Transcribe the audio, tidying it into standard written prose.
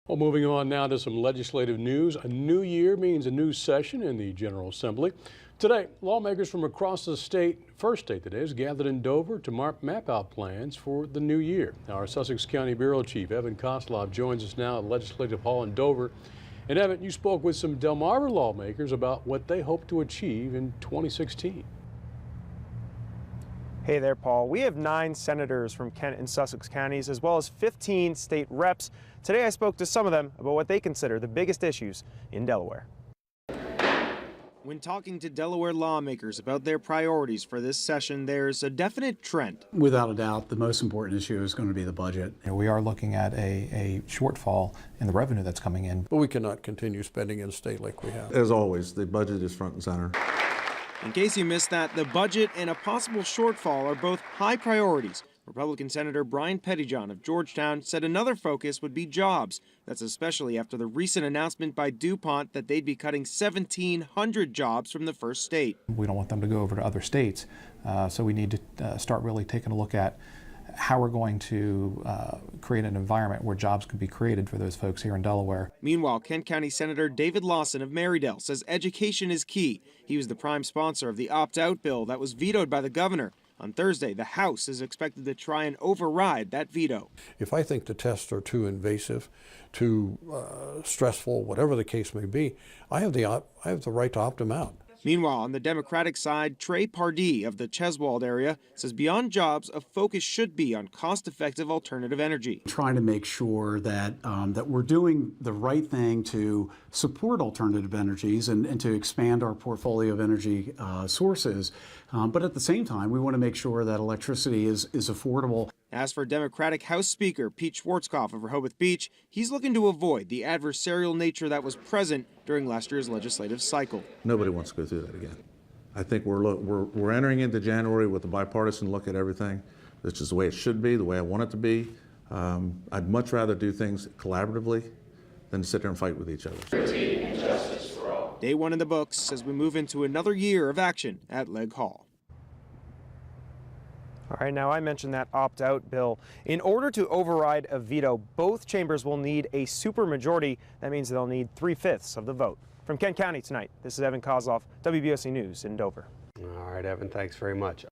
Well, moving on now to some legislative news. A new year means a new session in the General Assembly. Today, lawmakers from across the first state that is, gathered in Dover to map out plans for the new year. Our Sussex County Bureau Chief, Evan Koslov, joins us now at Legislative Hall in Dover. And Evan, you spoke with some Delmarva lawmakers about what they hope to achieve in 2016. Hey there, Paul. We have 9 senators from Kent and Sussex counties, as well as 15 state reps. Today I spoke to some of them about what they consider the biggest issues in Delaware. When talking to Delaware lawmakers about their priorities for this session, there's a definite trend. Without a doubt, the most important issue is going to be the budget. We are looking at a shortfall in the revenue that's coming in. But we cannot continue spending in state like we have. As always, the budget is front and center. In case you missed that, the budget and a possible shortfall are both high priorities. Republican Senator Brian Pettyjohn of Georgetown said another focus would be jobs. That's especially after the recent announcement by DuPont that they'd be cutting 1,700 jobs from the first state. We don't want them to go over to other states, so we need to start really taking a look at how we're going to create an environment where jobs can be created for those folks here in Delaware. Meanwhile, Kent County Senator David Lawson of Marydale says education is key. He was the prime sponsor of the opt-out bill that was vetoed by the governor. On Thursday, the House is expected to try and override that veto. If I think the tests are too invasive, too stressful, whatever the case may be, I have the right to opt them out. Meanwhile, on the Democratic side, Trey Pardee of the Cheswold area says beyond jobs, a focus should be on cost-effective alternative energy. Trying to make sure that that we're doing the right thing to support alternative energies and to expand our portfolio of energy sources. But at the same time, we want to make sure that electricity is affordable. As for Democratic House Speaker Pete Schwarzkopf of Rehoboth Beach, he's looking to avoid the adversarial nature that was present during last year's legislative cycle. Nobody wants to go through that again. I think we're entering into January with a bipartisan look at everything. This is the way it should be, the way I want it to be. I'd much rather do things collaboratively than to sit there and fight with each other. Day one in the books as we move into another year of action at Legg Hall. All right, now I mentioned that opt-out bill. In order to override a veto, both chambers will need a supermajority. That means they'll need 3/5 of the vote. From Kent County tonight, this is Evan Koslov, WBOC News in Dover. All right, Evan, thanks very much.